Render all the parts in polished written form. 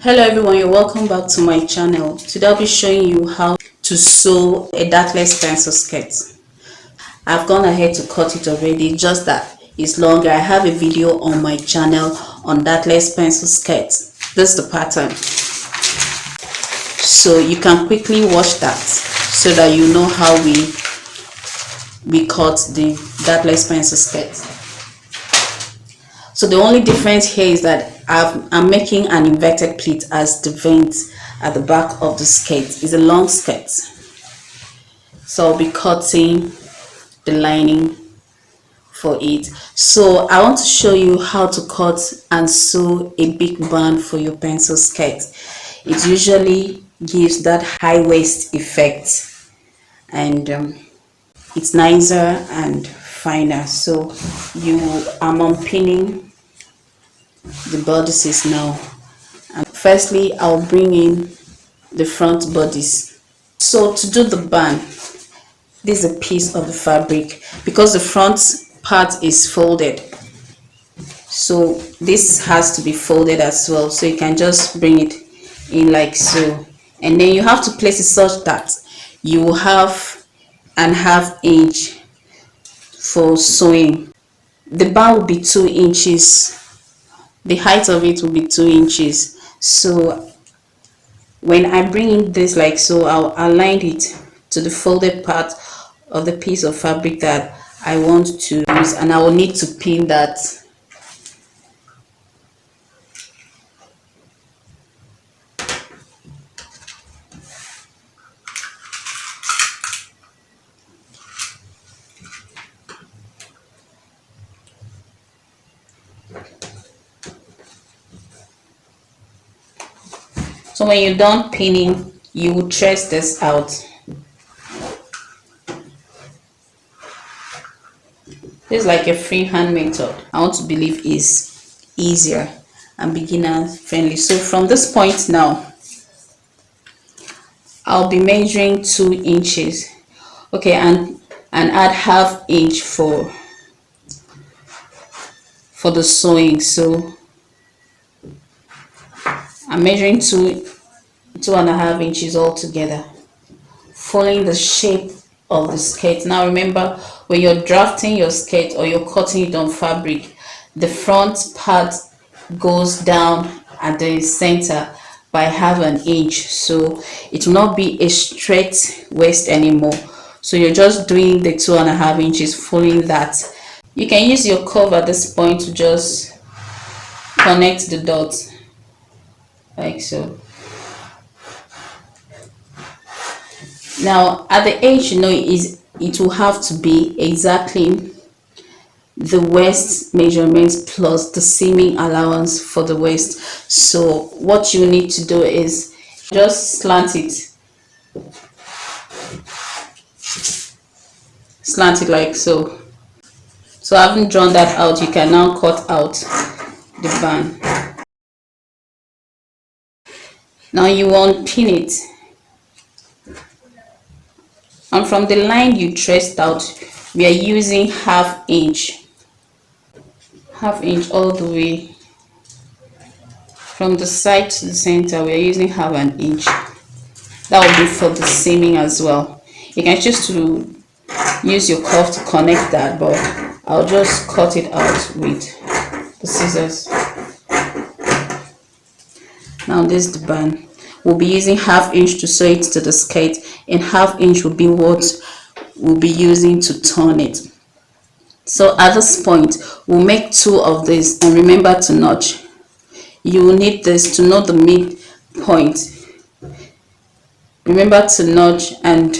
Hello everyone, you're welcome back to my channel. Today I'll be showing you how to sew a dartless pencil skirt. I've gone ahead to cut it already, just that it's longer. I have a video on my channel on dartless pencil skirts. This is the pattern, so you can quickly watch that so that you know how we cut the dartless pencil skirt. So the only difference here is that I'm making an inverted pleat as the vent at the back of the skirt. It's a long skirt, so I'll be cutting the lining for it. So I want to show you how to cut and sew a big band for your pencil skirt. It usually gives that high waist effect, and it's nicer and finer. So I'm unpinning the bodices now, and firstly I'll bring in the front bodice. So to do the band, this is a piece of the fabric because the front part is folded, so this has to be folded as well. So you can just bring it in like so, and then you have to place it such that you will have an ½ inch for sewing. The band will be 2 inches, the height of it will be 2 inches. So when I bring in this like so, I'll align it to the folded part of the piece of fabric that I want to use, and I will need to pin that. So when you're done pinning, you will trace this out. This is like a freehand method. I want to believe is easier and beginner friendly. So from this point now, I'll be measuring 2 inches. Okay, and add ½ inch for the sewing. So I'm measuring 2.5 inches altogether, following the shape of the skirt. Now remember, when you're drafting your skirt or you're cutting it on fabric, the front part goes down at the center by ½ inch, so it will not be a straight waist anymore. So you're just doing the 2.5 inches, following that. You can use your curve at this point to just connect the dots like so. Now at the edge, it will have to be exactly the waist measurements plus the seaming allowance for the waist. So what you need to do is just slant it like so. So having drawn that out, you can now cut out the band. Now you want pin it, and from the line you traced out, we are using ½ inch all the way from the side to the center. We are using ½ inch. That will be for the seaming as well. You can choose to use your curve to connect that, but I'll just cut it out with the scissors. Now this is the band. We'll be using ½ inch to sew it to the skirt, and ½ inch will be what we'll be using to turn it. So at this point, we'll make 2 of these, and remember to notch. You will need this to know the midpoint. Remember to notch, and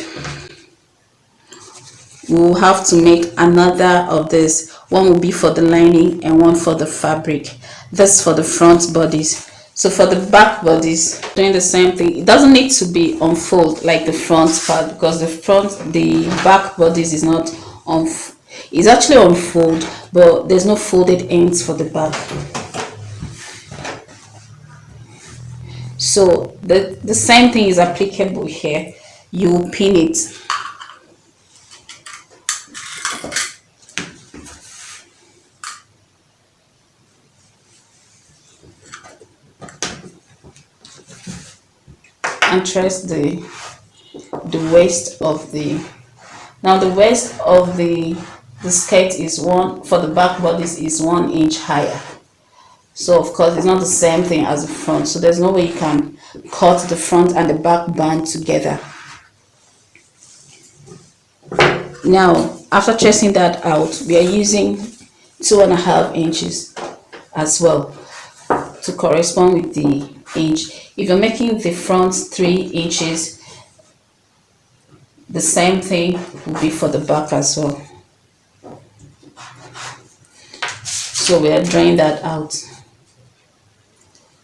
we'll have to make another of this. One will be for the lining and one for the fabric. This for the front bodies. So for the back bodies, doing the same thing. It doesn't need to be unfold like the front part, because the back bodies is not on. It's actually unfold, but there's no folded ends for the back. So the same thing is applicable here. You will pin it. and trace the waist of the, now the waist of the skirt is one, for the back bodice is 1 inch higher. So of course it's not the same thing as the front, so there's no way you can cut the front and the back band together. Now after tracing that out, we are using 2.5 inches as well to correspond with the inch. If you're making the front 3 inches, the same thing will be for the back as well. So we are drawing that out,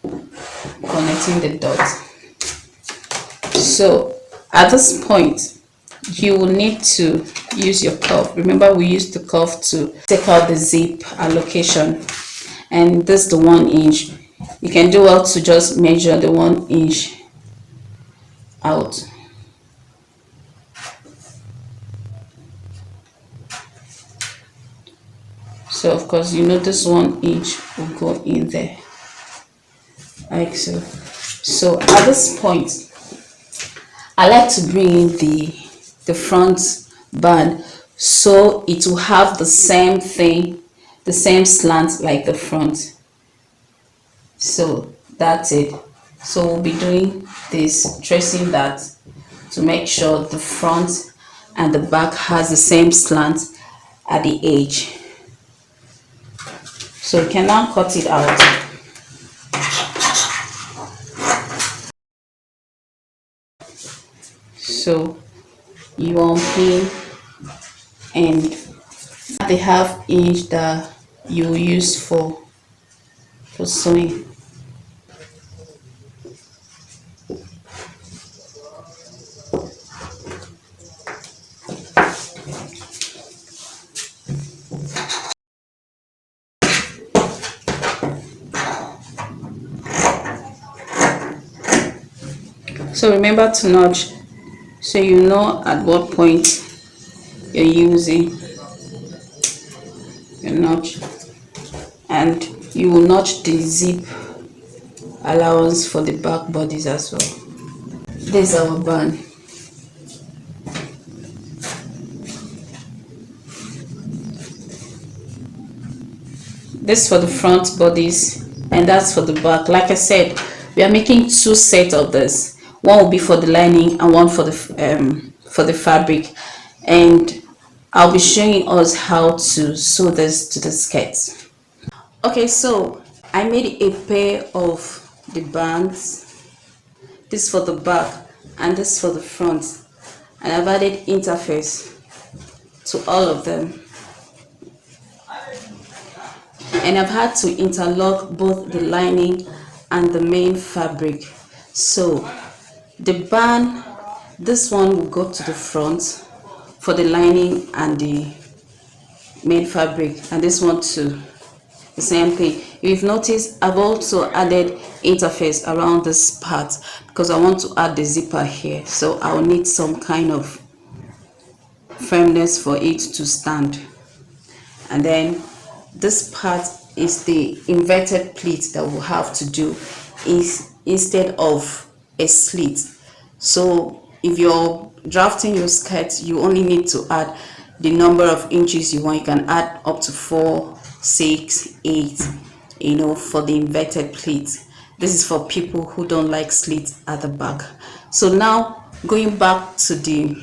connecting the dots. So at this point you will need to use your cuff. Remember, we used the cuff to take out the zip allocation, and this is the 1 inch. You can do well to just measure the 1 inch out. So of course you know this 1 inch will go in there like so. So at this point I like to bring in the front band so it will have the same thing, the same slant like the front. So that's it. So we'll be doing this, tracing that to make sure the front and the back has the same slant at the edge. So you can now cut it out. So you unpin and the 1/2 inch that you use for sewing. So remember to notch, so you know at what point you're using your notch, and you will notch the zip allowance for the back bodies as well. This is our band. This for the front bodies and that's for the back. Like I said, we are making 2 sets of this. One will be for the lining and one for the fabric, and I'll be showing us how to sew this to the skirt. Okay, so I made a pair of the bands, this for the back and this for the front, and I've added interface to all of them, and I've had to interlock both the lining and the main fabric. So the band, this one will go to the front for the lining and the main fabric, and this one too, the same thing. If you've noticed, I've also added interface around this part because I want to add the zipper here, so I'll need some kind of firmness for it to stand. And then this part is the inverted pleat that we'll have to do is instead of a slit. So if you're drafting your skirt, you only need to add the number of inches you want. You can add up to 4, 6, 8, you know, for the inverted pleat. This is for people who don't like slits at the back. So now going back to the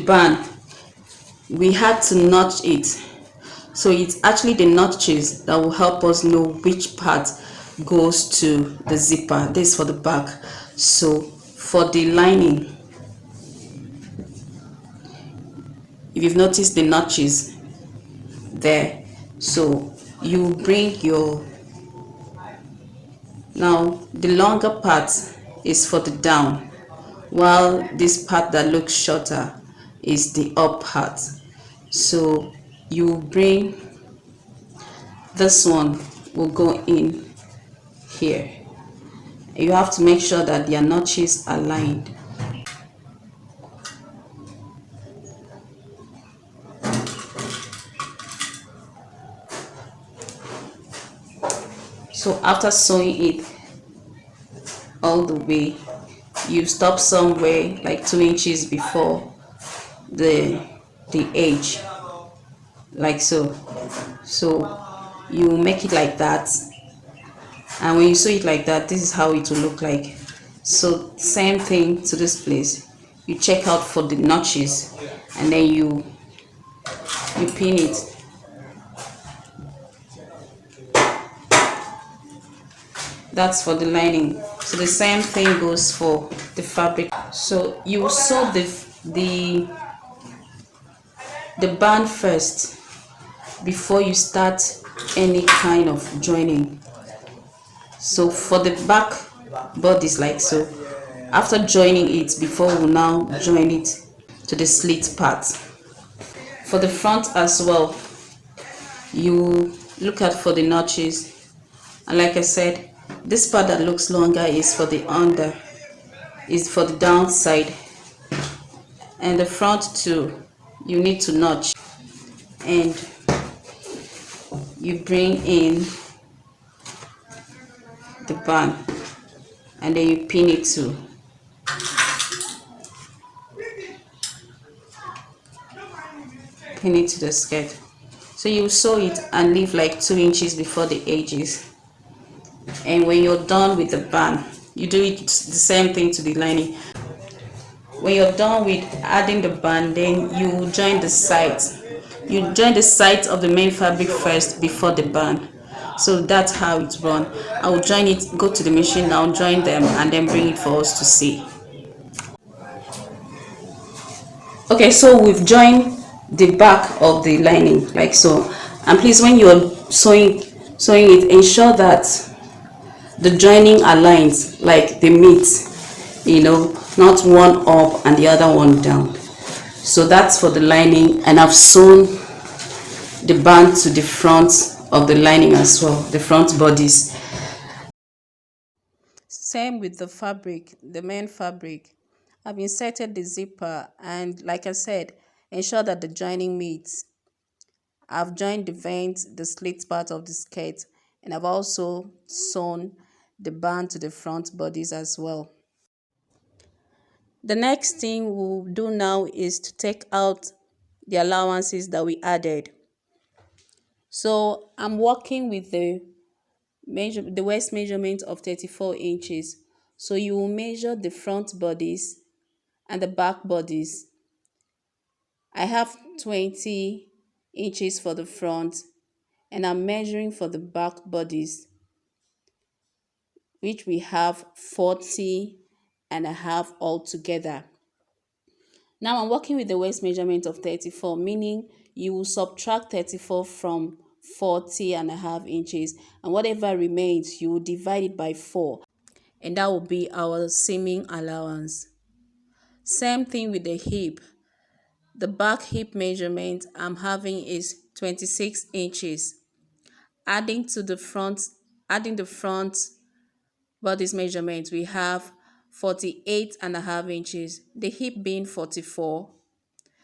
band, we had to notch it. So it's actually the notches that will help us know which part goes to the zipper. This for the back. So for the lining, if you've noticed the notches there, so you bring your, now the longer part is for the down, while this part that looks shorter is the up part. So you bring this one will go in here. You have to make sure that their notches are lined. So after sewing it, all the way. You stop somewhere like 2 inches before the edge, like so. So you make it like that, and when you sew it like that, this is how it will look like. So same thing to this place. You check out for the notches, and then you pin it. That's for the lining. So the same thing goes for the fabric. So you sew the band first before you start any kind of joining. So for the back bodies, like so, after joining it, before we now join it to the slit part. For the front as well, you look out for the notches, and like I said, this part that looks longer is for the under, is for the downside, and the front too, you need to notch, and you bring in the band, and then you pin it too. Pin it to the skirt. So you sew it and leave like 2 inches before the edges. And when you're done with the band, you do it the same thing to the lining. When you're done with adding the band, then you join the sides. You join the sides of the main fabric first before the band. So that's how it's run. I will join it, go to the machine now, join them, and then bring it for us to see. Okay, so we've joined the back of the lining like so. And please, when you're sewing it, ensure that the joining aligns, like they meet, not one up and the other one down. So that's for the lining, and I've sewn the band to the front of the lining as well, the front bodies. Same with the fabric, the main fabric. I've inserted the zipper, and like I said, ensure that the joining meets. I've joined the vent, the slit part of the skirt, and I've also sewn the band to the front bodies as well. The next thing we'll do now is to take out the allowances that we added. So I'm working with the waist measurement of 34 inches. So you will measure the front bodies and the back bodies. I have 20 inches for the front, and I'm measuring for the back bodies, which we have 40 and a half altogether. Now I'm working with the waist measurement of 34, meaning you will subtract 34 from 40 and a half inches, and whatever remains, you will divide it by 4, and that will be our seaming allowance. Same thing with the hip. The back hip measurement I'm having is 26 inches. Adding the front bodice measurement, we have 48 and a half inches, the hip being 44.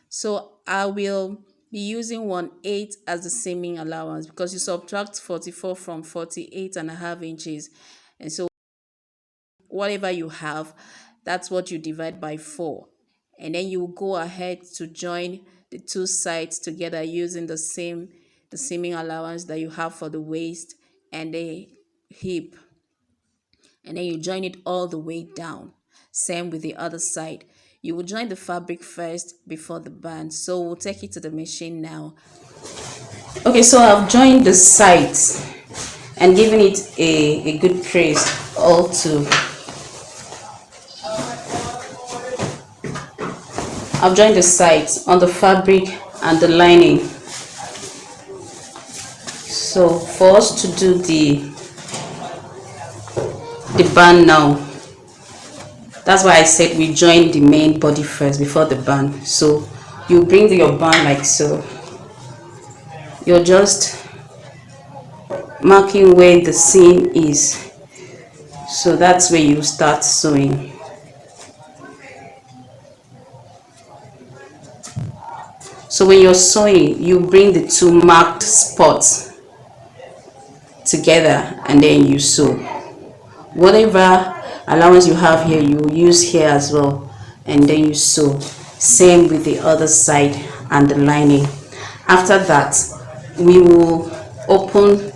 So I will be using 1/8 as the seaming allowance, because you subtract 44 from 48 and a half inches, and so whatever you have, that's what you divide by 4, and then you will go ahead to join the two sides together using the seaming allowance that you have for the waist and the hip, and then you join it all the way down. Same with the other side. You will join the fabric first before the band. So we'll take it to the machine now. Okay, so I've joined the sides and given it a good press all to. I've joined the sides on the fabric and the lining. So for us to do the band now, that's why I said we join the main body first before the band. So you bring your band like so. You're just marking where the seam is. So that's where you start sewing. So when you're sewing, you bring the two marked spots together and then you sew. Whatever allowance you have here, you use here as well, and then you sew. Same with the other side and the lining. After that, we will open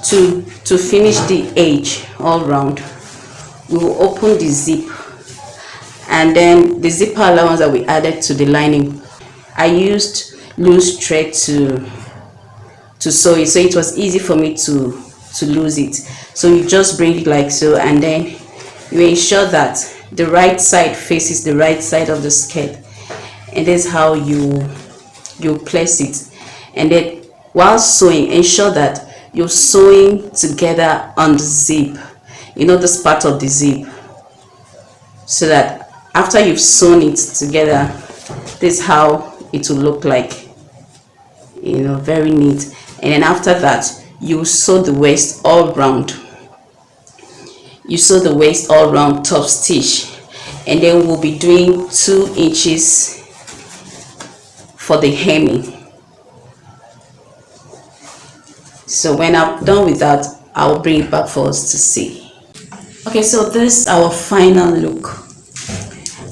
to finish the edge all round. We will open the zip, and then the zipper allowance that we added to the lining, I used loose thread to sew it, so it was easy for me to lose it. So you just bring it like so, and then you ensure that the right side faces the right side of the skirt, and that's how you place it. And then while sewing, ensure that you're sewing together on the zip, this part of the zip, so that after you've sewn it together, this is how it will look like, very neat. And then after that, you sew the waist all round. You sew the waist all round, top stitch, and then we'll be doing 2 inches for the hemming. So when I'm done with that, I'll bring it back for us to see. Okay, so this is our final look,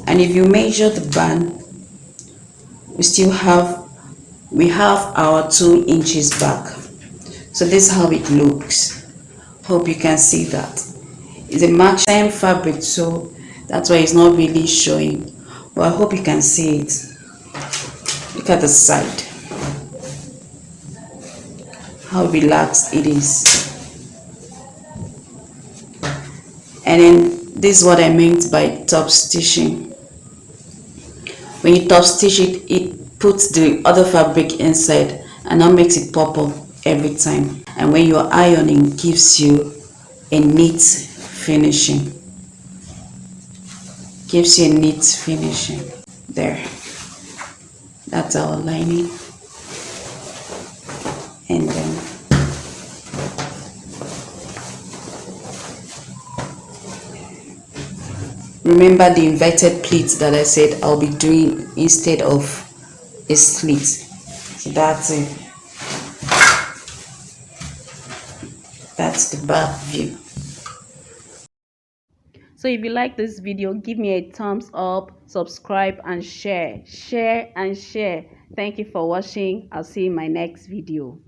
and if you measure the band, we have our 2 inches back. So this is how it looks. Hope you can see that. It's a match same fabric, so that's why it's not really showing, but I hope you can see it. Look at the side, how relaxed it is. And then this is what I meant by top stitching. When you top stitch it, it puts the other fabric inside and now makes it pop up every time. And when you're ironing, it gives you a neat finishing. Gives you a neat finishing. There. That's our lining. And then remember the inverted pleats that I said I'll be doing instead of a slit. So that's it. That's the back view. So if you like this video, give me a thumbs up, subscribe and share. Thank you for watching. I'll see you in my next video.